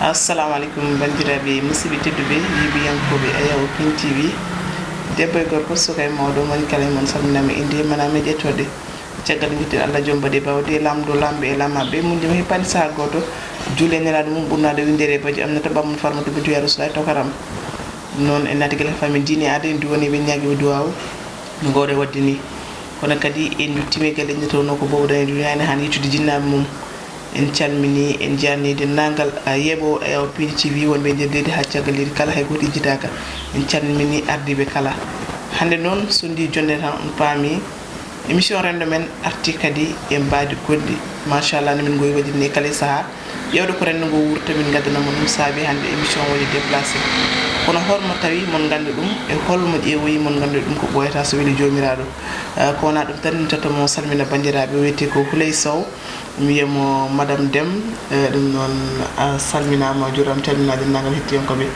assalamu alaikum bandiraɓe musidɓe tedduɓe yiɓiyankoɓe ayaw Piindi TV debbo e gorko suka e mawɗo moni kala mon salminama inde maname ƴettode caggal guitten Allah jombade bawde lamdo lamɓe e lamaɓe mundema heppani saha goto juule nelaɗo mum ɓurnade windere baji amnata bammon farmata bintu ya rasulahi tokaram noon en natigel famille diine aada en duwoni ɓe ñaguiɓe duwaw no gowɗe wadde ni kono kadi en yuttime galle ñetono ko bowɗani duniyani han yettude jinnaɓe mum en calmini en jarni dendagal yeeɓo e Piindi TV wonɓe nder leydi ha caggal leydi kala hay goto ijjitaka en calmini ardiɓe kala hande noon so ndi jonde tan on paami émission rendo men arti kadi e mbadi goɗɗi machallah nomin goyi waɗirni kala saaha ƴewde ko rendo ngo wurta min gaddanamo ɗum saabi hande émission woni déplacé kono hormo tawi mon ganda ɗum e holmo ƴeewoyi mon ganda ɗum ko ɓoyata so weeli jomiraɗo ko wona ɗum tan min tottamo salmina bandiraɓe wiyete ko HOULEYE SOW mi wiyamo madame Deme ɗum noon salminama juuram calminade dendagal hettiyankoɓe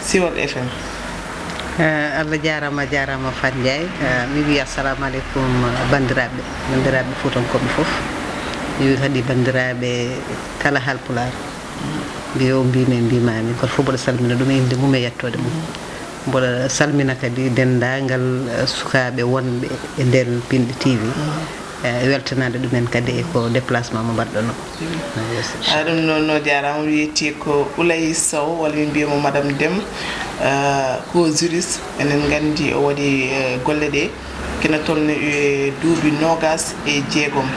Siwal FM. Allah jarama Fat Ndiaye mi wi assalamu aleykum bandiraɓe Fuutankoɓe foof mi wi kadi bandiraɓe kala haalpulaar mbiyo mbimami goto fof mboɗo salmina ɗum e inde mum e yettode mum mboɗo salmina kadi dendagal sukaɓe wonɓe e nder Piindi TV weltanade ɗumen kadi e ko déplacement mo mbaɗɗono ɗum noon no jarama wiyete ko HOULEYE SOW walla min mbiyamo madame Deme ko juriste enen gandi o waɗi golle ɗe kene tolno e duuɓi nogas e jeegom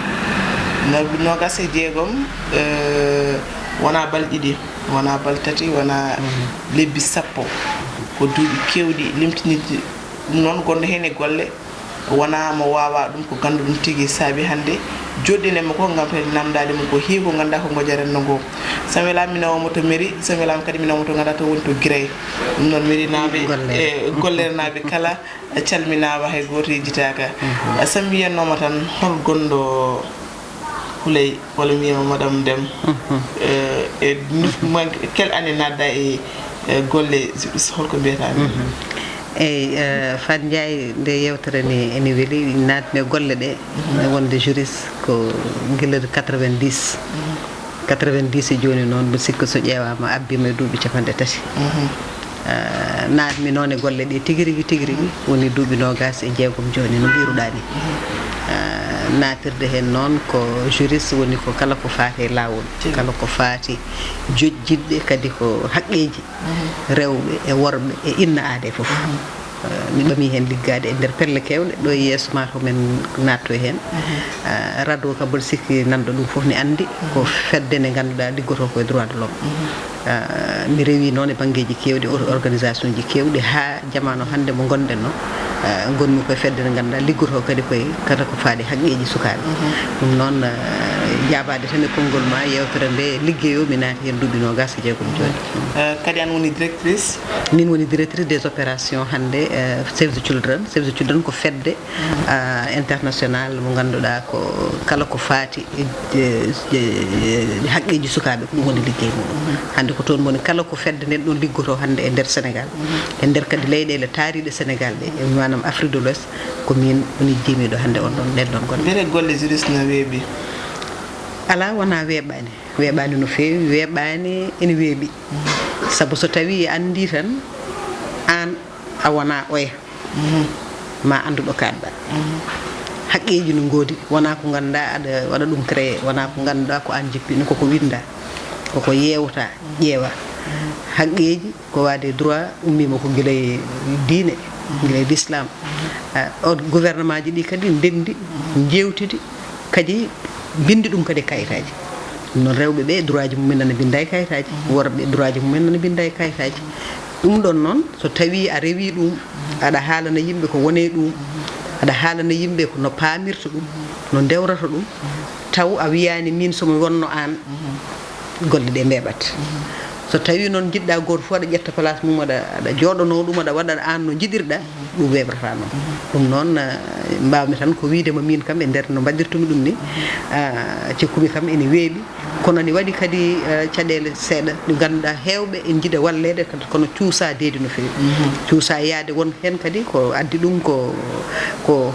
wona balɗiɗi wona baltati wona lebbi sappo ko duuɓi kewɗi limtinidde ɗum noon gonɗo hen e golle wona mo wawa ɗum ko gandu ɗum tigui saabi hande joɗɗinemo ko gam tawde namdade mum ko heewi ko ganda ko gojarenno ngo so welama mi nawamo to mairie so welama kadi mi nawamo to ganda to woni to guiray ɗum noon mairie naɓe e gollere naɓe kala calminama hay goto yejjitaka so mi wiyannoma tan hol gonɗo HOULEYE walla mi wiyama madame Deme e quelle année nadda e golle holko mbiyatami eyyi Fat Ndiaye nde yewtere ni ene weeli natmi e golle ɗe wonde juriste ko guilade 90 e joni noon mbi sikka so ƴewama abbima e duuɓi capanɗe tati natmi noon e golle ɗe tigui rigui woni duuɓi nogas e jeegom joni no mbiruɗa ni natirde hen noon ko juriste woni ko kala ko faati e lawol kala ko faati jojjidde kadi ko haqqeji rewɓe e worɓe e inna aade foof mi ɓami hen liggade e nder pelle kewɗe ɗo e yeeso ma to men natto e hen radio kam mboɗo sikki nanɗo ɗum foof ne andi ko fedde nde ganduɗa liggoto koye droit de l'homme mi rewi noon e banggueji kewɗi organisation ji kewɗi ha jamanu hande mo gonɗen no gonmi koye fedde nde ganduɗa liggoto kadi koye kala ko faadi haqqeji sukaɓe ɗum noon jabade tan e konngol ma yewtere nde liggeyo mi naati hen duuɓi nogas e jeegom joni kadi an woni directrice min woni directrice des opérations hande Save the Children ko fedde international mo ganduɗa ko kala ko faati haqqeji sukaɓe ko ɗum woni liggey muɗum hande ko toon woni kala ko fedde nden ɗon liggoto hande e nder Sénégal e nder kadi leyɗele taariɗe Sénégal ɗe e manam Afrique de l'Ouest ko min woni jimiɗo hande on ɗon nden ɗon gonɗo mbele golle juriste no weeɓi ala wona weeɓani no feewi weeɓani ene weeɓi saabu so tawi andi tan an a wona oya ma anduɗo kaɗɗa haqqeji no goodi wona ko ganduɗa aɗa waɗa ɗum créé wona ko ganduɗa ko an jippini koko winda koko yewta ƴeewa haqqeji ko wade droit ummima ko guilay diine guilay l'islam o gouvernement ji ɗi kadi ndendi jewtidi kadi bindi ɗum kadi kayitaji noon rewɓe ɓe droit ji mumen nana binda e kayitaji worɓe droit ji mumen nana binda e kayitaji ɗum ɗon noon so tawi a rewi ɗum aɗa haalana yimɓe ko wone ɗum aɗa haalana yimɓe ko no paamirta ɗum no dewrata ɗum taw a wiyani min somi wonno an golle ɗe mbeɓat so tawi noon jiɗɗa goto fof aɗa ƴetta place mum aɗa joɗano ɗum aɗa waɗa an no jiɗirɗa ɗum weɓrata noon ɗum noon mbawmi tan ko wiidema min kam e nder no mbaɗirtumi ɗum ni cikkumi kam ene weeɓi kono ne waɗi kadi caɗele seeɗa ɗi ngannduɗa heewɓe en jiiɗa wallede kadi kono cuusadeedi no feewi cuusa yaade won hen kadi ko addi ɗum ko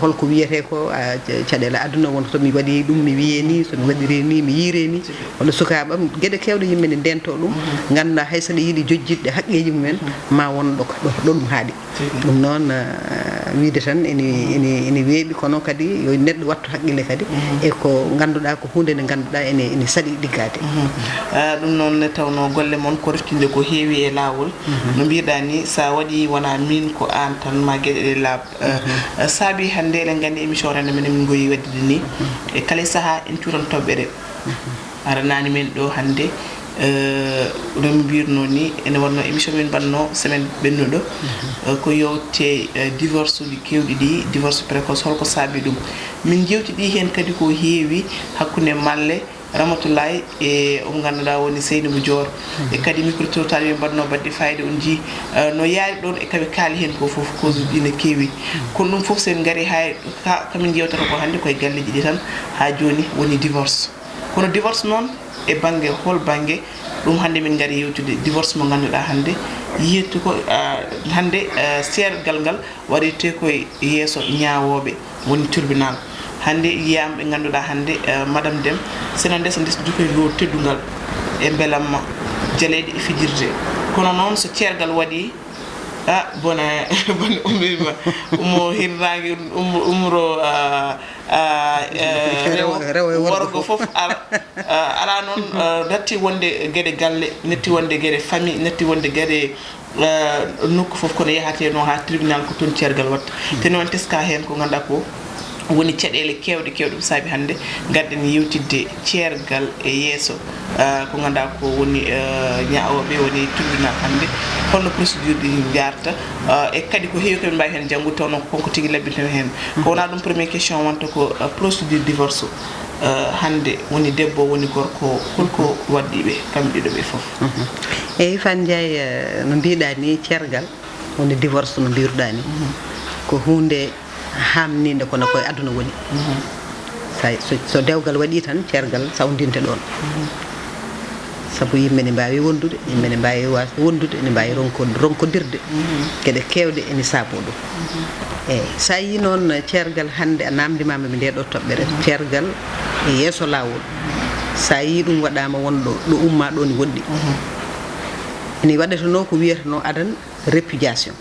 holko wiyete ko caɗele aduna won somi waɗi ɗum mi wiyeni somi waɗiri ni mi yireni walla sukaɓam gueɗe kewɗe yimɓe ne ndento ɗum ngannduɗa hay saɗa yiiɗi jojjitɗe haqqeji mumen ma won ɗo ɗum haaɗi ɗum noon wiide tan ene weeɓi kono kadi yo neɗɗo wattu haqqille kadi e ko ngannduɗa ko hunde nde ngannduɗa ene saɗi ɗiggade ɗum noon ne tawno golle moon ko reftinde ko heewi e laawol no mbiɗa ni sa waɗi wona min ko an tan ma gueɗe ɗe laaɓ saabi hannde eɗen nganndi émission rende men min goyi waddide ni e kala saaha en cuuran toɓɓere aranani men ɗo hannde ɗum mbirno ni ene wonno émission min mbanno semaine ɓennuɗo ko yewte divorce uji kewɗi ɗi divorce précoce holko saabi ɗum min jewtiɗi hen kadi ko heewi hakkude malle Ramatoulaye e o ganduɗa woni Seynabou Dior e kadi micro trottoir ɓe mbanno badde fayida on ji no yaari ɗon e kaɓe kaali hen ko foof cause uji ne keewi kono ɗum foof sen gaari hay kamin jewtata ko hannde koye galleji ɗi tan ha joni woni divorce kono divorce noon e banggue hol banggue ɗum hannde min gaari yewtude divorce mo ganduɗa hannde yiyettu ko hannde sergal ngal waɗete koye yeeso ñawoɓe woni tribunal hannde yiyama ɓe ganduɗa hannde madame Deme sena ndesa ndesdude koye yo teddungal e beelamma jaleɗe e fijirde kono noon so ceergal waɗi bona ummirma ummo hirnangue umro worgo foof ala noon natti wonde gueɗe galle natti wonde gueɗe famille natti wonde gueɗe nokku foof kono yahate no ha tribunal ko toon ceergal watta te noon teska hen ko ganduɗa ko woni caɗele kewɗe ɗum saabi hannde garɗen yewtidde ceergal e yeeso ko ganduɗa ko woni ñawoɓe woni tribunal hannde holno procédure ɗi jarta e kadi ko heewi koɓe mbawi hen janggude tawno konko tigui labbinten hen ko wona ɗum premier question wonta ko procédure divorce hannde woni debbo woni gorko holko waddiɓe kamɓe ɗiɗo ɓe foof eyyi Fane Ndiaye no mbiɗa ni ceergal woni divorce no mbiruɗa ni ko hunde hamnide kono koye aduna woni so dewgal waɗi tan ceergal sawdinte ɗon saabu yimɓe ne mbawi wondude yimɓe ne mbawi wasde wondude ne mbawi ronkodirde gueɗe kewɗe ene saabo ɗum eyyi sa yi noon ceergal hannde a namdimama mi nde ɗo toɓɓere ceergal e yeeso lawol sa yi ɗum waɗama wonɗo ɗo umma ɗo ne woɗɗi ene waɗetano ko wiyeteno adan répudiation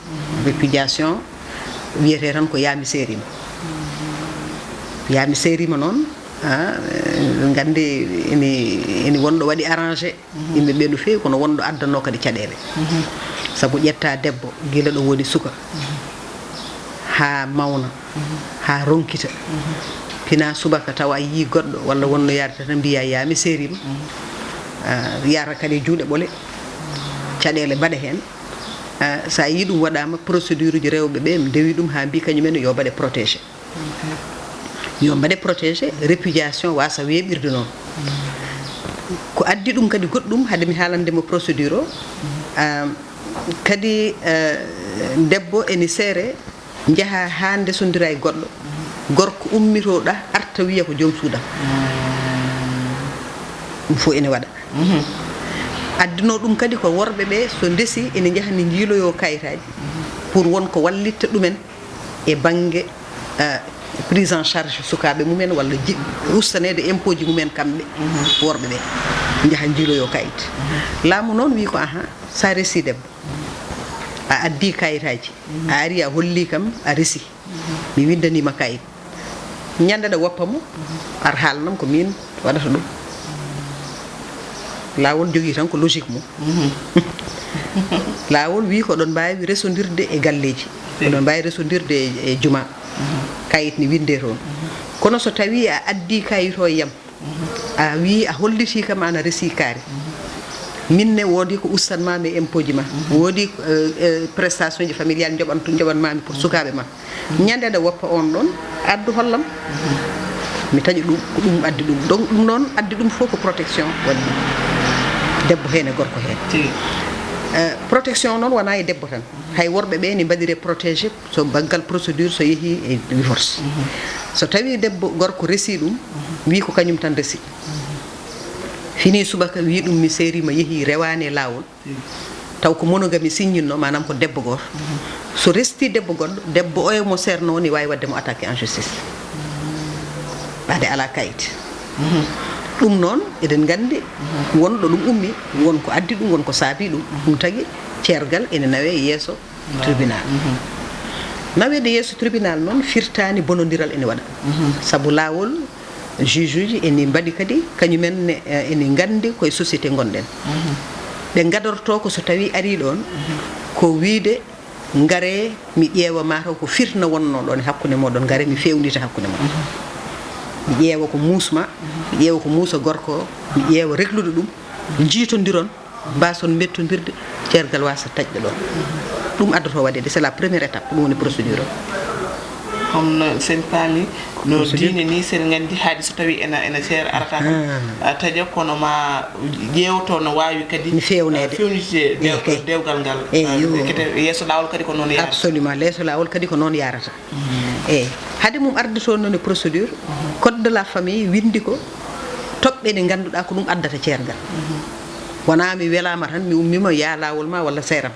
wiyete tan ko yaami seerima noon gandi ene wonɗo waɗi arrangé yimɓe ɓe no feewi kono wonɗo addano kadi caɗele saabu ƴetta debbo guila ɗo woni suka ha mawna ha ronkita pina subaka tawa a yi goɗɗo walla wonno yarata tan mbiya yaami seerima yara kadi e juuɗe ɓole caɗele mbaɗa hen sa yi ɗum waɗama procédure uji rewɓe ɓe mi dewi ɗum ha mbi kañumen yo mbaɗe protégé répudiation wasa weeɓirde noon ko addi ɗum kadi goɗɗum haade mi haalandemo procédure o kadi debbo ene seere jaaha ha ndesodira e goɗɗo gorko ummitoɗa arta wiya ko joom suudam ɗum fof ene waɗa addino ɗum kadi ko worɓe ɓe so ndesi ene jaaha ne jiiloyo kayitaji pour wonko wallitta ɗumen e banggue prise en charge sukaɓe mumen walla ustanede impôt ji mumen kamɓe worɓe ɓe jaaha jiiloyo kayit laamu noon wi ko sa resi debbo a addi kayitaji a ari a holli kam a resi mi windanima kayit ñande ɗa woppa mo ar haalnam ko min waɗata ɗum laawol jogui tan ko logique mum laawol wi ko ɗon mbawi resodirde e galleji oɗon mbawi resodirde e juma kayit ne winde toon kono so tawi a addi kayit o yam a wi a holliti kam ana resi kaari minne woodi ko ustanmami e impôt ji ma woodi prestation ji familial joɓanmami pour sukaɓe ma ñande ɗa woppa on ɗon addu hollam mi taƴi ɗum ko ɗum addi ɗum donc ɗum noon addi ɗum fof ko protection waɗi debbo hen e gorko hen protection noon wona e debbo tan hay worɓe ɓe ne mbaɗire protégé so baggal procédure so yeehi e divorce so tawi debbo gorko resi ɗum wi ko kañum tan resi fini subaka wi ɗum mi serima yeehi rewani e lawol taw ko monogami signino manam ko debbo goto so resti debbo goɗɗo debbo o e mo serno ni wawi wadde mo attaqué en justice ɓade ala kayit ɗum noon eɗen gandi wonɗo ɗum ummi wonko addi ɗum wonko saabi ɗum tagui ceergal ene nawe yeeso tribunal nawede yeeso tribunal noon firtani bonodiral ene waɗa saabu lawol juge uji ene mbaɗi kadi kañumen ene gandi koye société gonɗen ɓe gadorto ko so tawi ari ɗon ko wiide ngare mi ƴeewa mataw ko firna wonno ɗon e hakkude moɗon ngare mi fewnita hakkude mon mi ƴeewa ko muusma mi ƴeewa ko muusa gorko mi ƴeewa reglude ɗum jiitodiron mbason bettodirde ceergal wasa taƴɗe ɗon ɗum addoto waɗede c'est la première étape ɗum woni procédure o homno sen paami no diine ni sen gandi haadi so tawi ena seera arata taƴa kono ma ƴeewto no wawi kadi fewnede fewnitde dewgal ngal kete yeeso lawol kadi ko noon yarata absolument leeso lawol kadi ko noon yarata eyyi haade mum arde toon noon e procédure code de la famille windi ko toɓɓe ɗe ganduɗa ko ɗum addata ceergal wona mi welama tan mi ummima ya lawol ma walla seeram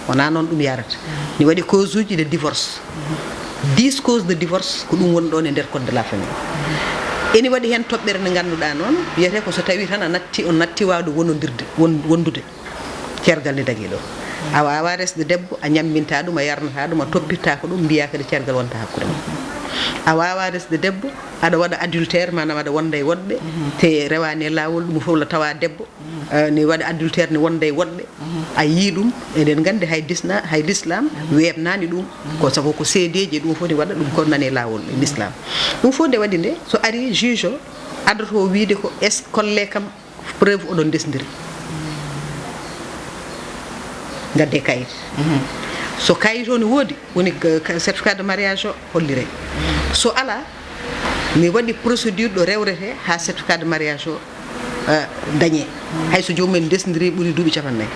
wona noon ɗum yarata ni waɗi cause uji de divorce 10 cause de divorce ko ɗum woni ɗon e nder code de la famille ene waɗi hen toɓɓere nde ganduɗa noon wiyete ko so tawi tan on natti wawde wonodirde wondude ceergal nde dagui ɗo a wawa resde debbo a ñamminta ɗum a yarnata ɗum a toppirta ko ɗum mbiya kadi ceergal wonta hakkude ma a wawa resde debbo aɗa waɗa adultère manam aɗa wonda e woɗɓe te rewani e lawol ɗum fof la tawa debbo ni waɗa adultère ni wonda e woɗɓe a yii ɗum eɗen gandi hay l'islam weɓnani ɗum ko sago ko seedeji ɗum fof ne waɗa ɗum ko nani e lawol e l'islam ɗum fof nde waɗi nde so ari juge o addoto wiide ko est ce colle kam preuve oɗon ndesdiri gadde kayit so kayit o ne woodi woni certificat de mariage o hollire so ala mi waɗi procédure ɗo rewrete ha certificat de mariage o dañe hayso jomumen desdiri ɓuuri duuɓi capannayyi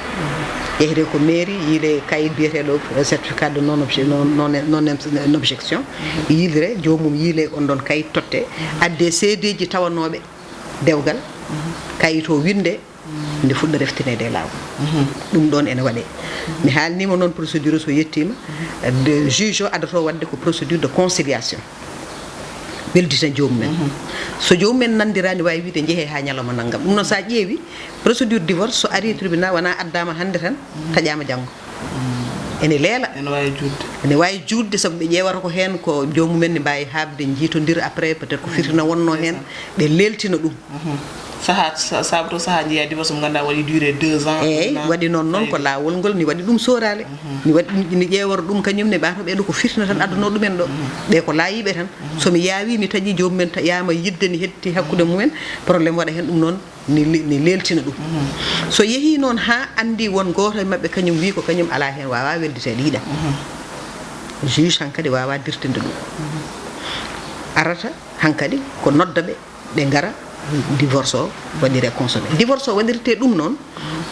yeyete ko mairie yiile kayit biyeteɗo certificat de non objection yiilire jomum yiile on ɗon kayit totte adde seedeji tawanoɓe dewgal kayit o winde nde fuɗɗa reftinede e lawol ɗum ɗon ene waɗe mi haalnima noon procédure so yettima juge o addoto wadde ko procédure de conciliation weldita jomumen so jomumen nandirani wawi wiide jeehe ha ñalawma naggam ɗum noon sa ƴeewi procédure divorce so ari tribunal wona addama hande tan taƴama janggo ene leela ene wawi juutde saabu ɓe ƴewata ko hen ko jomumen ne mbawi habde jiitodira après peut être ko firtina wonno hen ɓe leltina ɗum sabato saaha jeeya divorce mo ganduɗa waɗi duré 2 ans eyyi waɗi noon ko lawol ngol ni waɗi ɗum sorale ni waɗi ni ƴeworo ɗum kañum ne ɓato ɓeɗo ko firtina tan adduno ɗumen ɗo ɓe ko laayiɓe tan somi yaawi mi taƴi jomumen yama yidde ni hetti hakkude mumen probléme waɗa hen ɗum noon ni leltina ɗum so yeehi noon ha andi won goto e mabɓe kañum wi ko kañum ala hen wawa welditede yiiɗa juge hankkadi wawa dirtinde ɗum arata hankkadi ko nodda ɓe gara divorce o waɗire consommé divorce o waɗirte ɗum noon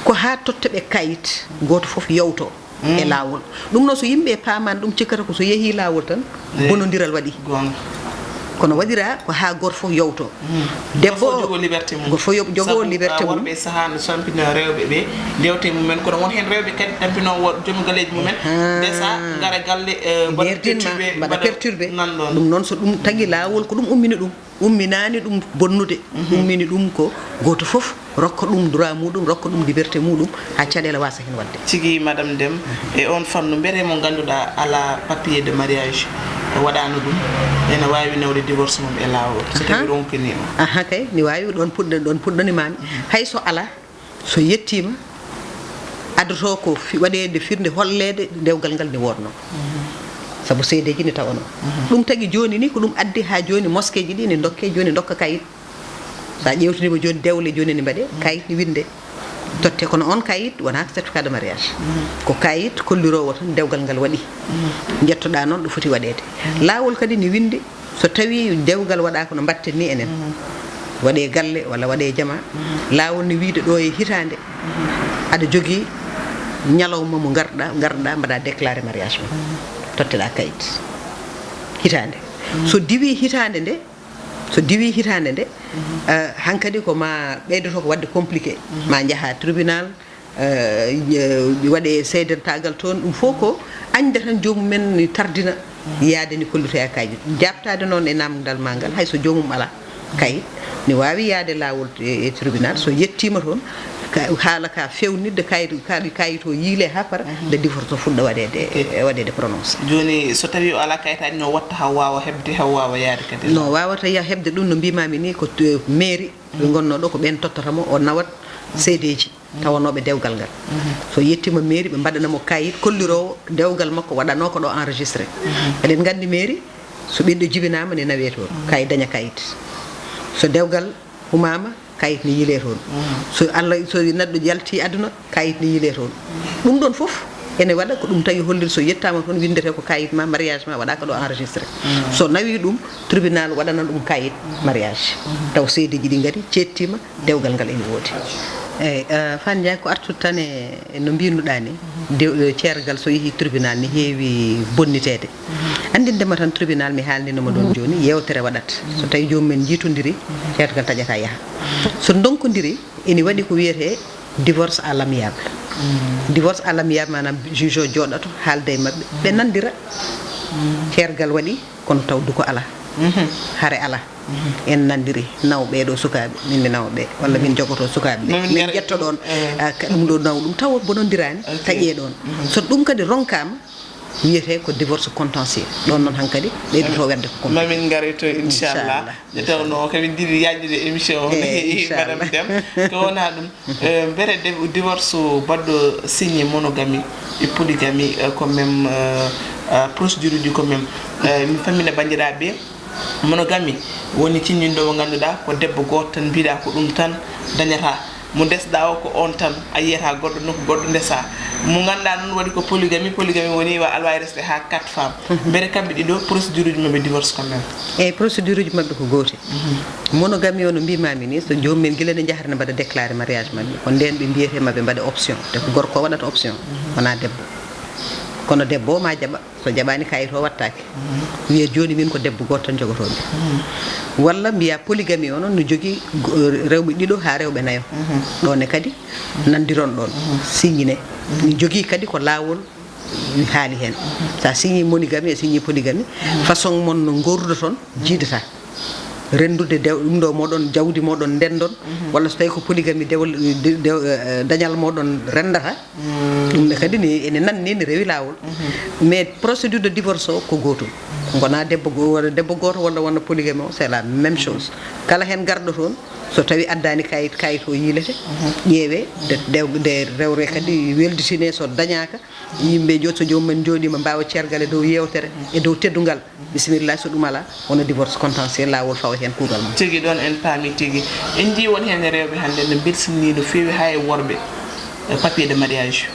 ko ha totta ɓe kayit goto foof yewto e lawol ɗum noon so yimɓe pamani ɗum cikkata ko so yeehi lawol tan bonodiral waɗi kono waɗira ko ha goto foof yewto debbo goto foof jogo liberté mum worɓe saaha no sampino rewɓe ɓe dewte mumen kono won hen rewɓe kadi tampino joom galleji mumen desa gara galle mbaɗa perturbé ɗum noon so ɗum tagui lawol ko ɗum ummini ɗum umminani ɗum bonnude ummini ɗum ko goto foof rokka ɗum droit muɗum rokka ɗum liberté muɗum ha caɗele wasa hen wadde tigui madame Deme e on fannu mbere mo ganduɗa ala papier de mariage waɗano ɗum ene wawi nawde divorce mum e lawol so tawi ronkinima kay ni wawi ɗon puɗɗanimami hay so ala so yettima addoto ko waɗede firde hollede dewgal ngal ni wonno saabu seedeji ni tawano ɗum tagui joni ni ko ɗum addi ha joni mosqué ji ɗi ne dokke joni dokka kayit sa ƴewtinima joni dewle joni ne mbaɗe kayit ni winde totte kono on kayit wona certificat de mariage ko kayit kollirowo tan dewgal ngal waɗi jettoɗa noon ɗo foti waɗede lawol kadi ni winde so tawi dewgal waɗa kono mbatten ni enen waɗe galle walla waɗe jama lawol ni wiide ɗo e hitande aɗa jogui ñalawma mo garda mbaɗa déclaré mariage ma totteɗa kayit hitande so diwi hitande nde hankadi ko ma ɓeydoto ko wadde compliqué ma jaaha tribunal waɗe seedantagal toon ɗum fof ko añde tan jomumen ni tardina yaade ni kollitoya kayit jabtade noon e namdal ma ngal hayso jomum ala kayit ni wawi yaade lawol e tribunal so yettima toon haala ka fewnidde kayit o yiile ha para nde divorce o fuɗɗa waɗede prononcé joni so tawi o ala kayitaji no watta haw wawa hebde haw wawa yaade kadi no wawata hebde ɗum no mbimami ni ko mairie ɓe gonno ɗo ko ɓen tottatamo o nawat seedeji tawanoɓe dewgal ngal so yettima mairie ɓe mbaɗanamo kayit kollirowo dewgal makko waɗano ko ɗo enregistré eɗen gandi mairie so ɓiɗɗo jibinama ne nawe toon kayit daña kayit so dewgal humama kayit ne yiile toon so Allah so neɗɗo yalti aduna kayit ne yiile toon ɗum ɗon fof ene waɗa ko ɗum tagi holliri so yettama toon windete ko kayit ma mariage ma waɗaka ɗo enregistré so nawi ɗum tribunal waɗana ɗum kayit mariage taw seedeji ɗi gari cettima dewgal ngal ene woodi eyyi Fane Ndiaye ko artude tan e no mbinoɗa ni ceergal so yeehi tribunal ne heewi bonnitede andindema tan tribunal mi haalninoma ɗon joni yewtere waɗat so tawi jomumen jiitodiri ceergal taƴata yaaha so donkodiri ene waɗi ko wiyete divorce à l'amiable divorce à l'amiable manam juge o jooɗoto haalde e mabɓe ɓe nandira ceergal waɗi kono taw duko ala hare ala en nandiri naw ɓeɗo sukaɓe min mi nawa ɓe walla min jogoto sukaɓe ɓe min ƴetto ɗon ɗum ɗo naw ɗum taw bonondirani taƴe ɗon so ɗum kadi ronkama wiyete ko divorce contentieux ɗon noon hankkadi ɓeydoto wedde ko mamin gaari to inchallah nde tawno kamin jiiɗi yajjude émission o no heewi madame Deme ko wona ɗum mbere divorce baɗɗo signé monogamie et polygamie quand même procédure uji quand même mi fammina bandiraɓe monogamie woni cinñinɗo mo ganduɗa ko debbo goto tan mbiɗa ko ɗum tan dañata mo desɗa o ko on tan a yiyata goɗɗo no ko goɗɗo ndesa mo ganduɗa noon waɗi ko polygamie woni aɗa wawi resde ha 4 femmes mbere kamɓe ɗiɗo procédure uji mabɓe divorce quand même eyyi procédure uji mabɓe ko gooti monogamie o no mbimami ni so jomumen guila ne jahatne mbaɗa déclaré mariage mabɓe ko nden ɓe mbiyete mabɓe mbaɗa option te ko gorko o waɗata option wona debbo kono debbo o ma jaɓa so jaɓani kayit o wattake wiye joni min ko debbo goto tan jogotomi walla mbiya polygamie o noon no jogui rewɓe ɗiɗo ha rewɓe nayo ɗone kadi nandiron ɗon signé ni jogui kadi ko lawol haali hen sa signé monogamie e signé polygamie façon mon no gorruda toon jiidata rendude ɗum ɗo moɗon jawdi moɗon ndendon walla so tawi ko polygamie dañal moɗon rendata ɗum ne kadi ene nanni ne rewi lawol mais procédure de divorce o ko gotum gona debbo goto walla wona polygamie o c'est la même chose kala hen garɗo toon so tawi addani kayit o yiilete ƴeewe de rewre kadi welditine so dañaka yimɓe joni so jomumen jooɗima mbawa ceergal e dow yewtere e dow teddugal bisimilla so ɗum ala wona divorce contentieux lawol fawa hen kuugal mum tigui ɗon en paami tigui en jii won hen rewɓe hande no belsinni no fewi ha e worɓe papier de mariage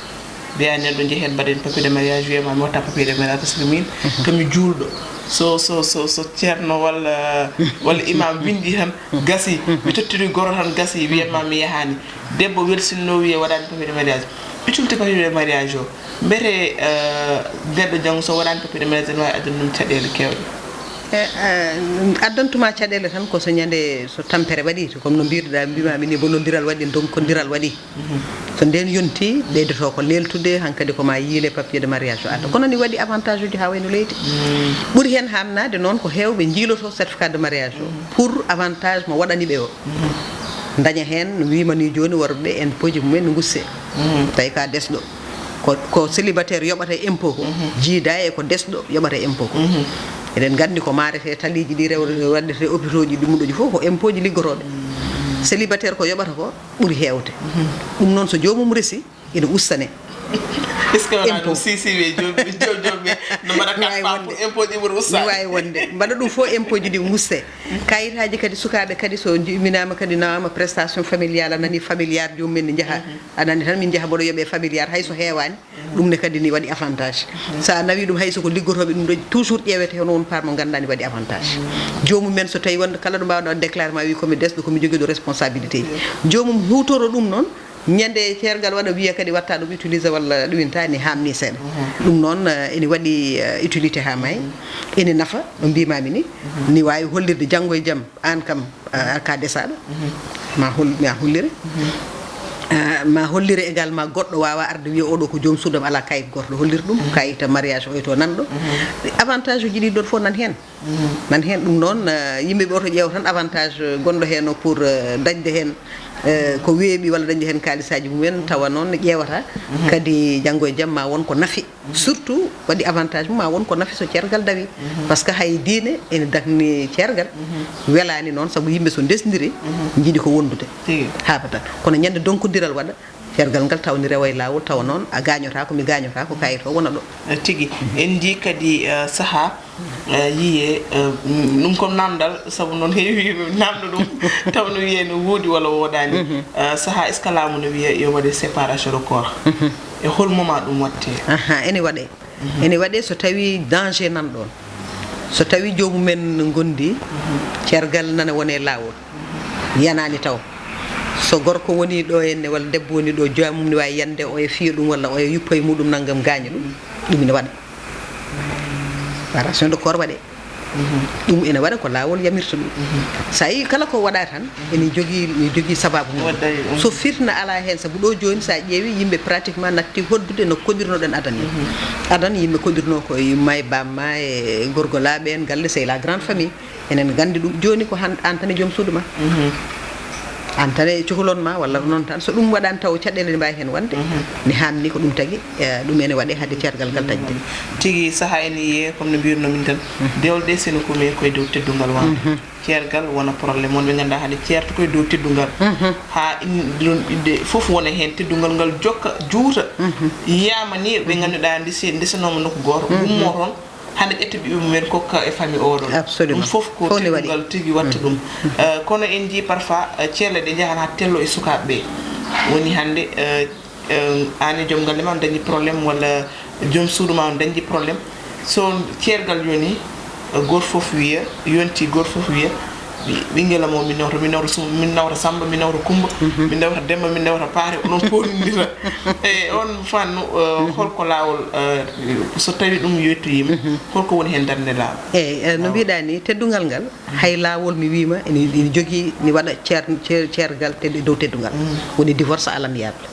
mbiya neɗɗo jeehen mbaɗen papier de mariage wiyama mi watta papier de mariage par ce que min komi juulɗo so ceerno walla imam windi tan gasi mi tottiri goro tan gasi wiyatma mi yahani debbo welsinno wiye waɗani papier de mariage ɓiccumte papier de mariage o mbete neɗɗo janggo so waɗani papier de mariage ne wawi addana ɗum caɗele kewɗe addantuma caɗele tan ko so ñande so tampere waɗi comme no mbirɗa mbimami ni bonodiral waɗi donkodiral waɗi so nden yonti ɓeydoto ko leltude hankkadi koma yiile papier de mariage o adda kono ni waɗi avantage uji ha wayno leydi ɓuuri hen hamnade noon ko hewɓe jiiloto certificat de mariage o pour avantage mo waɗaniɓe o daña hen no wimani joni worɓeɓe en poji mumen no gusse tawi ka desɗo ko célibataire yoɓata impôt ko jiida e ko desɗo yoɓata impôt ko eɗen gandi ko marete taliji ɗi waɗete hôpitaux ji ɗumuɗoji fof ko impôt ji liggotoɓe célibataire ko yoɓata ko ɓuuri hewde ɗum noon so jomum resi ene ustane est ce que wona ɗum sisiɓe joɓe no mbaɗa 4 femmes pour impôt ji ɓuuri ustade wawi wonde mbaɗa ɗum fof impôt ji ɗi uste kayitaji kadi sukaɓe kadi so jiminama kadi nawama prestation familiale anani familiare jomumen ne jaaha anani tan min jaaha mboɗo yooɓe familiare hayso hewani ɗum ne kadi ni waɗi avantage sa nawi ɗum hayso ko liggotoɓe ɗum ɗo toujours ƴewete hono won part mo ganduɗa ni waɗi avantage jomumen so tawi wonde kala ɗo mbawɗa déclaré ma wi komi desɗo komi jogui ɗo responsabilité ji jomum hutoro ɗum noon ñande cergal waɗa wiya kadi watta ɗum utiliser walla ɗuminta ni hamni seeɗa ɗum noon ene waɗi utilité ha may ene nafa no mbimami ni wawi hollirde janggo e jaam an kam ka desaɗo ma hollire ma hollire également goɗɗo wawa arde wiya oɗo ko joom suudam ala kayit goto ɗo hollira ɗum kayita mariage oy to nanɗo avantage uji ɗi ɗon fof nan hen ɗum noon yimɓeɓe oto ƴeewa tan avantage gonɗo hen o pour dañde hen ko weeɓi walla dañde hen kalisaji mumen tawa noon ƴeewata kadi janggo e jaam ma won ko nafi surtout waɗi avantage mum ma won ko nafi so cergal dawi par ce que hay diine ene dagni cergal welani noon saabu yimɓe so ndesdiri jiiɗi ko wondude haabata kono ñande donkodiral waɗa cergal ngal tawni rewa e lawol tawa noon a gañota ko mi gañota ko kayit o wona ɗo tigi en jii kadi saaha yiye ɗum ko namdal saabu noon heewi namdo ɗum taw no wiye no woodi walla woodani saaha est ce que laamu no wiya yo waɗe séparation de corps e hol moment ɗum watte ene waɗe so tawi danger nan ɗon so tawi jomumen gondi cergal nana wone lawol yanani taw so gorko woni ɗo henne walla debbo woni ɗo joomum ne wawi yande o e fiya ɗum walla o e yuppa e muɗum naggam gaña ɗum ene waɗa séparation de corps waɗe ɗum ene waɗa ko lawol yamirta ɗum sa yi kala ko waɗa tan ene jogui sababu mum so firna ala hen saabu ɗo joni sa ƴeewi yimɓe pratiquement natti hoddude no koɗirnoɗen adana yimɓe koɗirno ko yumma e bamma e gorgolaɓe en galle c'est la grande famille enen gandi ɗum joni ko an tan e joom suudu ma an tan e cukalon ma walla noon tan so ɗum waɗani taw caɗele ne mbawi hen wonde ne hamni ko ɗum tagui ɗum ene waɗe haade cergal ngal tañde tigui saaha ene yiye comme no mbirnomin tan dewlde seno komi koye dow teddugal wonde cergal wona probléme wonɓe ganduɗa haade ceerto koye dow teddugal ha ɗiɗɗe foof wona hen teddugal ngal jokka juuta yiyama ni ɓe ganduɗa ndesanoma nokku goto ummo toon hande ƴetta ɓiɓe mumen kokka e famille oɗon ɗum foof ko teddugal tigui watta ɗum kono en jii parfois ceerle ɗe jahan ha tello e sukaɓeɓe woni hande an e joom galle ma on dañi probléme walla joom suudu ma on dañi probléme so ceergal yoni goto foof wiya yonti goto foof wiya ɓinguelam o min nawta Samba min nawta Kumba min nawta Demba min nawta Paare onon poɗodira e on fannu holko lawol so tawi ɗum yettoyima holko woni hen darde lawol eyyi no mbiɗa ni teddugal ngal hay lawol mi wima ene jogui ni waɗa ceergal dow teddugal woni divorce alamiyable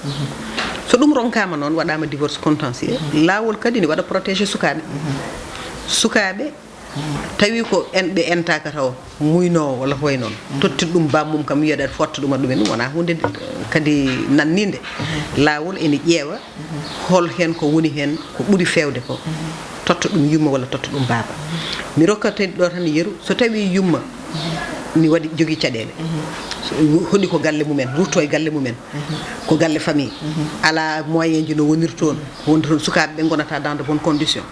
so ɗum ronkama noon waɗama divorce contentieux lawol kadi ne waɗa protégé sukaɓe tawi ko en ɓe entaka taw muynowo walla hoye noon tottir ɗum bammum kam wiyaɗa fotta ɗum ɗumen ɗum wona hunde kadi nanninde lawol ene ƴeewa hol hen ko woni hen ko ɓuuri fewde ko totta ɗum yumma walla totta ɗum baaba mi rokkatede ɗo tan yeeru so tawi yumma ni waɗi jogui caɗele hoɗi ko galle mumen rutto e galle mumen ko galle famille ala moyen ji no wonir toon wonde toon sukaɓe ɓe gonata dans de bonnes conditions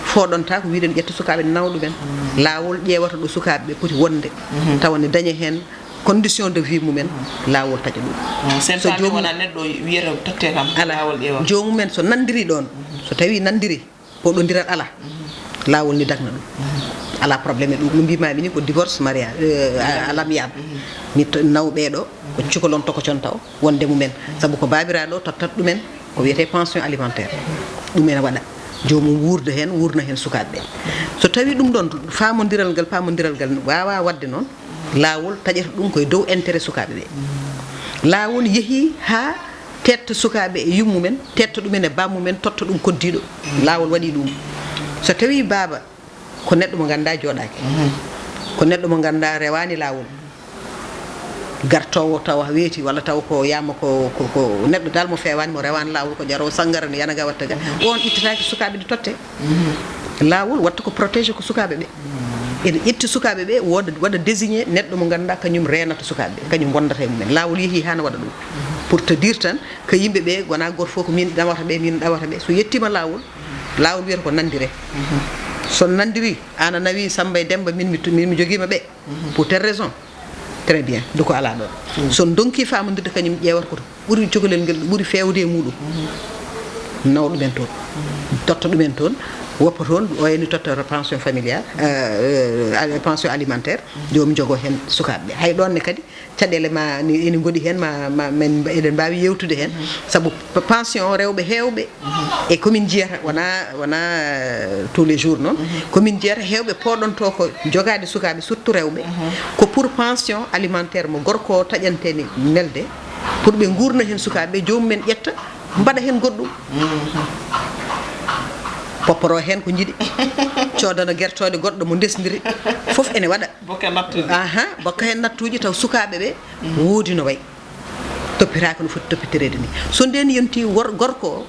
foɗonta ko wiɗen ƴetta sukaɓe ne nawa ɗumen lawol ƴewata ɗo sukaɓe ɓe poti wonde tawa ne daña hen condition de vie mumen lawol taƴa ɗum so jomum wona neɗɗo wiyata totte kam lawol ƴewa jomumen so nandiri ɗon so tawi nandiri poɗodiral ala lawol ni dagna ɗum ala probléme e ɗum no mbimami ni ko divorce mariage alamiyable ni nawɓeɗo ko cukalon tokocon taw wonde mumen saabu ko babiraɗo tottat ɗumen ko wiyete pension alimentaire ɗum ene waɗa jomum wurna hen sukaɓeɓe so tawi ɗum ɗon pamodiral ngal wawa wadde noon lawol taƴata ɗum koye dow intérêt sukaɓeɓe lawol yeehi ha tetta sukaɓe e yummumen tetta ɗumen e bammumen totta ɗum koddiɗo lawol waɗi ɗum so tawi baba ko neɗɗo mo ganda joɗaki ko neɗɗo mo ganda rewani lawol gartowo taw weeti walla taw ko yama ko neɗɗo dal mo fewani mo rewani lawol ko jaro sangara ne yanaga watta ga on ittitaki sukaɓe ɗi totte lawol watta ko protégé ko sukaɓe ɓe ene ƴetti sukaɓe ɓe waɗa désigné neɗɗo mo ganduɗa kañum renata sukaɓe kañum wondata e mumen lawol yeehi hana waɗa ɗum pour te dire tan ko yimɓeɓe wona goto fof ko min ɗawata ɓe so yettima lawol wiyata ko nandire so nandiri ana nawi Samba e Demba min mi joguima ɓe pour telle raison très bien duko ala ɗon so donki famodirde kañum ƴewata koto ɓuuri cukalel ngel ɓuuri fewde e muɗum nawa ɗumen toon totta ɗumen toon woppa toon o yani tottoro pension familiale pension alimentaire jomum jogo hen sukaɓeɓe hay ɗonne kadi caɗele ma ene goɗi hen men eɗen mbawi yewtude hen saabu pension rewɓe hewɓe e komin jiyata wona tous les jours noon komin jiyata hewɓe poɗonto ko jogade sukaɓe surtout rewɓe ko pour pension alimentaire mo gorko taƴanteni nelde pour ɓe gurna hen sukaɓe jomumen ƴetta mbaɗa hen goɗɗum popporo hen ko jiiɗi codano guertode goɗɗo mo desdiri foof ene waɗa bokka hen nattuji taw sukaɓeɓe woodi no wayi toppiraka no foti toppitirede ni so nden yonti gorko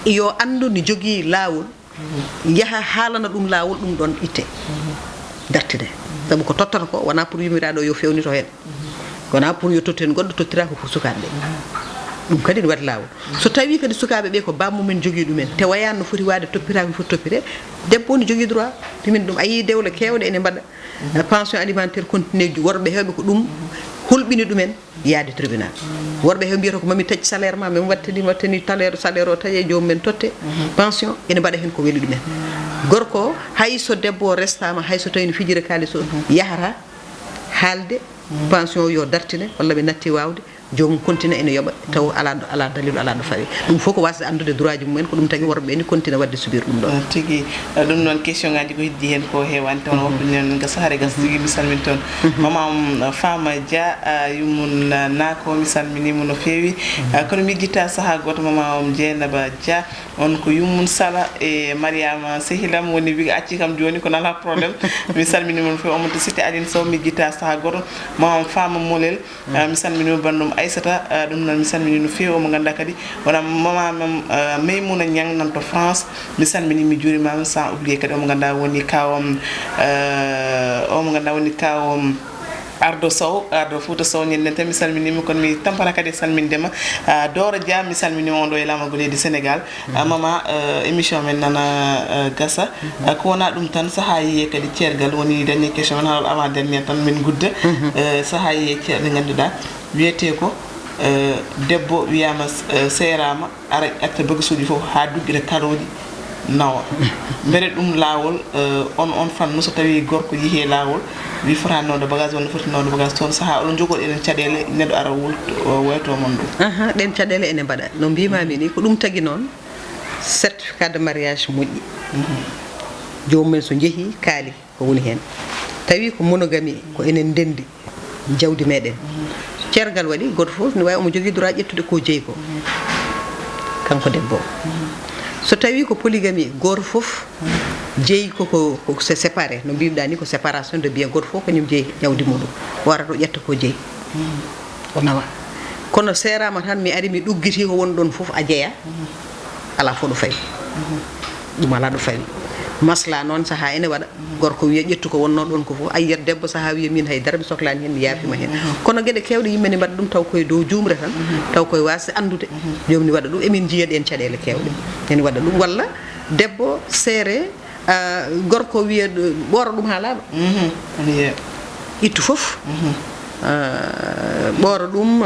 yo andu ni jogui lawol yaha haalana ɗum lawol ɗum ɗon itte dartine saabu ko tottata ko wona pour yumiraɗo yo fewnito hen wona pour yo totti hen goɗɗo tottiraka pour sukaɓeɓe ɗum kadi ne waɗi lawol so tawi kadi sukaɓeɓe ko bammumen jogui ɗumen te wayani no foti wade toppiraka no foti toppire debbo ne jogui droit timin ɗum ayi dewle kewɗe ene mbaɗa pension alimentaire continue worɓe hewɓe ko ɗum hulɓini ɗumen yaade tribunal worɓe hew mbiyata ko mami taƴi salaire ma min wattani salaire o taƴe jomumen totte pension ene mbaɗa hen ko weeli ɗumen gorko hay so debbo o restama hay so tawi no fijira kalis o yahata haalde pension yo dartine walla ɓe natti wawde jomum continue ene yoɓa taw ala dalilu ala ɗo fawi ɗum fof ko wasde andude droit ji mumen ko ɗum tagui worɓe ni continue wadde subir ɗum ɗon tigui ɗum noon question ngaji ko heddi hen ko hewani taw woppinen gasa haare gasa tigui mi salmini toon mamam Fama Dia yummum naako mi salminimo no fewi kono mi guitta saaha goto mamam Dieynaba Dia on ko yummum Sala e Mariama Sehilam woni wiga acci kam joni kono ala probléme mi salminimo no fewi omonto cité Aline Sow mi guitta saaha goto mamam Fama Molel mi salminimo bandum Aissata ɗum noon mi salmini no fewi omo ganduɗa kadi wona mamam Maymouna Niang nan to France mi salmini mi juurimama sans oublier kadi omo ganduɗa woni kawam Ardo Sow Ardo Fouta Sow ñanden tan mi salminima kono mi tampana kadi salmindema Dora Dia mi salminima on ɗo e lamago leydi Sénégal mama émission men nana gasa ko wona ɗum tan saaha yiye kadi ceergal woni dernier question men haala avant dernier tan min gudda saaha yiye ceerɗe ganduɗa wiyete ko debbo wiyama seerama ara ƴetta bagasuji fof ha dugguira karoji nawa mbere ɗum lawol on fannu so tawi gorko yeehi lawol wi fotani nawde bagage walla foti nawde bagage toon saaha oɗon jogoɗo eɗen caɗele neɗɗo ara woyto mon ɗum ɗen caɗele ene mbaɗa no mbimami ni ko ɗum tagui noon certificat de mariage moƴƴi jomumen so jeehi kaali ko woni hen tawi ko monogamie ko enen ndendi jawdi meɗen ceergal waɗi goto foof ne wawi omo jogui droit ƴettude ko jeeyi ko kanko debbo so tawi ko polygamie goto foof jeeyi koko c'est séparé no mbimɗa ni ko séparation de bien goto foof kañum jeeyi jawdi muɗum warata o ƴetta ko jeeyi o nawa kono serama tan mi ari mi ɗuggiti ko woni ɗon foof a jeeya ala fo ɗo fawi ɗum ala ɗo fawi masla noon saaha ene waɗa gorko wiya ƴettu ko wonno ɗon ko fof ayyat debbo saaha wiya min haydara mi sohlani hen mi yaafima hen kono gueɗe kewɗe yimɓe ne mbaɗa ɗum taw koye dow jumre tan taw koye wasde andude jomni waɗa ɗum emin jiiya ɗen caɗele kewɗe ene waɗa ɗum walla debbo seere gorko wiya ɓoora ɗum ha laaɓa ittu foof ɓoora ɗum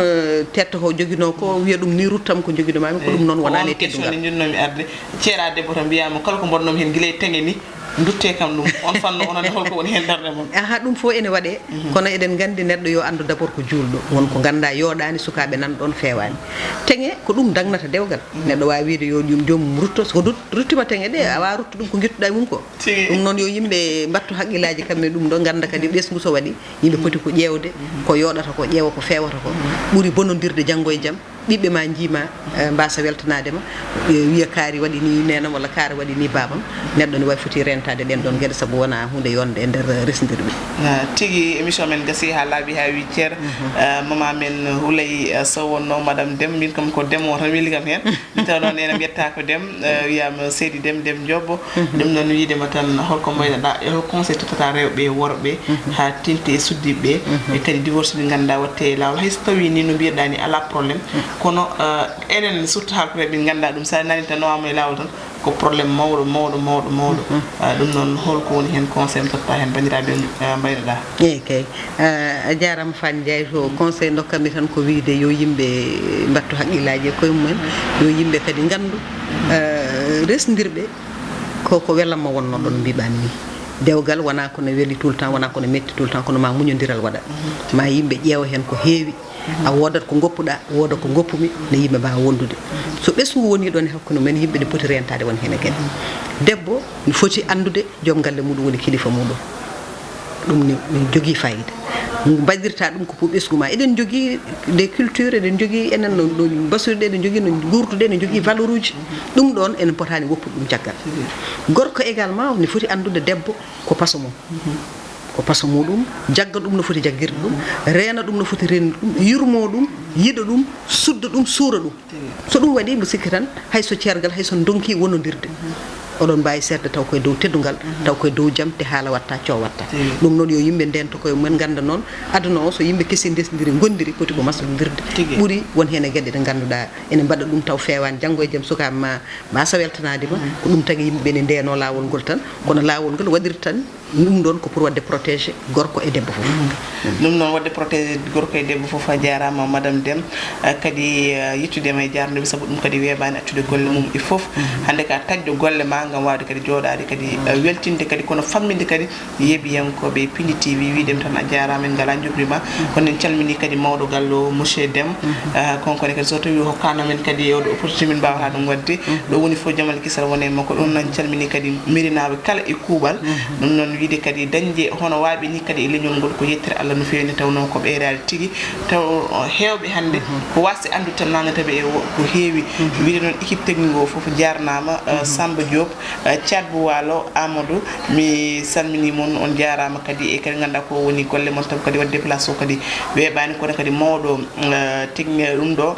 tetta ko joguino ko wiya ɗum ni ruttam ko joguinomami ko ɗum noon wonani teddugal question jinnomi arde ceera debbo tan mbiyama kala ko mbaɗnomi hen guila e teŋe ni dutte kam ɗum on fanno onone holko woni hen darde mon ɗum fo ene waɗe kono eɗen gandi neɗɗo yo andu d' abord ko julɗo wonko ganda yoɗani sukaɓe nan ɗon fewani teŋe ko ɗum dagnata dewgal neɗɗo wawi wiide yo jomum rutto so ruttima teŋe ɗe awa rutto ɗum ko guittuɗa mum ko ɗum noon yo yimɓe mbattu haqqillaji kamɓe ɗum ɗo ganda kadi ɓesgu so waɗi yimɓe poti ko ƴewde ko yoɗata ko ƴeewa ko fewata ko ɓuuri bonodirde janggo e jaam ɓiɓɓe ma jiima mbasa weltanadema wiya kaari waɗi ni nenam walla kaari waɗi ni babam neɗɗo ne wawi foti rentade ɗen ɗon gueɗe saabu wona hunde yonde e nder resdirɓe tigui émission men gasi ha laaɓi ha wi ceer mama men Houleye Sow wonno madame Deme min kam ko Deme o tan weeli kam hen mi taw noon ene mbiyetta ko Deme wiyama Seydi Deme Diobbo ɗum noon wiidema tan holko moyɗaɗa hol conseil totata rewɓe e worɓe ha tinte e suddiɓeɓe e kadi divorce ɗi ganduɗa watte e lawol hayso tawi ni no mbiyeɗa ni ala probléme kono enen surtout halkoreɓe ɓe ganduɗa ɗum sa nani tan nowama e lawol tan ko probléme mawɗo ɗum noon holko woni hen conseil totta hen bandiraɓe mbaynoɗa eyyi kay a jarama Fane Ndiaye to conseil dokkami tan ko wiide yo yimɓe mbattu haqqillaji e koye mumen yo yimɓe kadi gandu resdirɓe koko welamma wonno ɗon mbiɓani ni dewgal wona kono weli tout le temps wona kono metti tout le temps kono ma muñodiral waɗa ma yimɓe ƴeewa hen ko heewi a wodat ko goppuɗa woda ko goppumi ne yimɓe mbawa wondude so ɓesgu woni ɗon e hakkude men yimɓe ne poti rentade won hen e gueɗe debbo ne foti andude joom galle muɗum woni kilifa muɗum ɗum ne jogui fayida mbaɗirta ɗum ko pour ɓesgu ma eɗen jogui des cultures eɗen jogui enen no basuɗe eɗen jogui no gurdude eɗen jogui valeur uji ɗum ɗon enen potani woppude ɗum caggal gorko également ne foti andude debbo ko paso mum ko paso muɗum jagga ɗum no foti jaggirde ɗum reena ɗum no foti rende ɗum yurmo ɗum yiɗa ɗum sudda ɗum suura ɗum so ɗum waɗi mbo sikki tan hayso ceergal hayso donki wonodirde oɗon mbawi serde taw koye dow teddugal taw koye dow jaam te haala watta coow watta ɗum noon yo yimɓe ndento koye mumen ganda noon aduna o so yimɓe kesi ndesdiri gondiri poti ko maslodirde ɓuuri won hen e gueɗe ɗe ganduɗa ene mbaɗa ɗum taw fewani janggo e jaam sukaɓe ma mbasa weltanadima ko ɗum tagui yimɓeɓe ne ndeno lawol ngol tan kono lawol ngol waɗiri tan ɗum ɗon ko pour wadde protégé gorko e debbo fof ɗum noon wadde protégé gorko e debbo fof a jarama madame Deme kadi yittudema e jarndeɓe saabu ɗum kadi weɓani accude golle mum e foof hande ka taƴƴo golle ma gam wawde kadi jooɗade kadi weltinde kadi kono famminde kadi yeeɓiyankoɓe Piindi TV wiɗem tan a jarama en ngala jubrima kono en calmini kadi mawɗo gallo monsieur Deme konkone kadi so tawi hokkano men kadi oɗo opportunité min mbawata ɗum wadde ɗo woni fo jamal kisal wone makko ɗum noon calmini kadi mirinaɓe kala e kuuɓal ɗum noon wiide kadi dañde hono waaɓe ni kadi e leñol ngol ko yettere Allah no fewi tawno ko ɓeyrade tigui taw hewɓe hande ko wasde andude tan nangataɓe e ko heewi wiide noon équipe technique o foof jarnama Samba Diop Thiatbou Walo Amadou mi salmini moon on jarama kadi e kadi ganda ko woni golle moon taw kadi wadde déplace o kadi weeɓani kono kadi mawɗo technique ɗum ɗo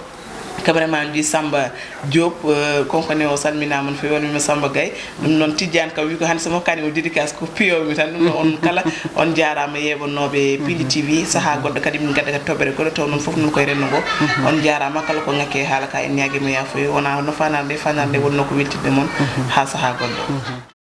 cameraman ji Samba Diop konkone o salminama no fewi wonmi Samba Gaye ɗum noon Tidiane kam wi ko hande so mokkani o dédicace ko piyomi tan ɗum on kala on jarama yeɓannoɓe Piindi TV saaha goɗɗo kadi min gadda kadi toɓɓere goɗɗo taw noon foof noon koye renndo ngo on jarama kala ko ngakke haala ka en ñaguima yafoyo wona no fanarde wonno ko weltidde moon ha saaha goɗɗo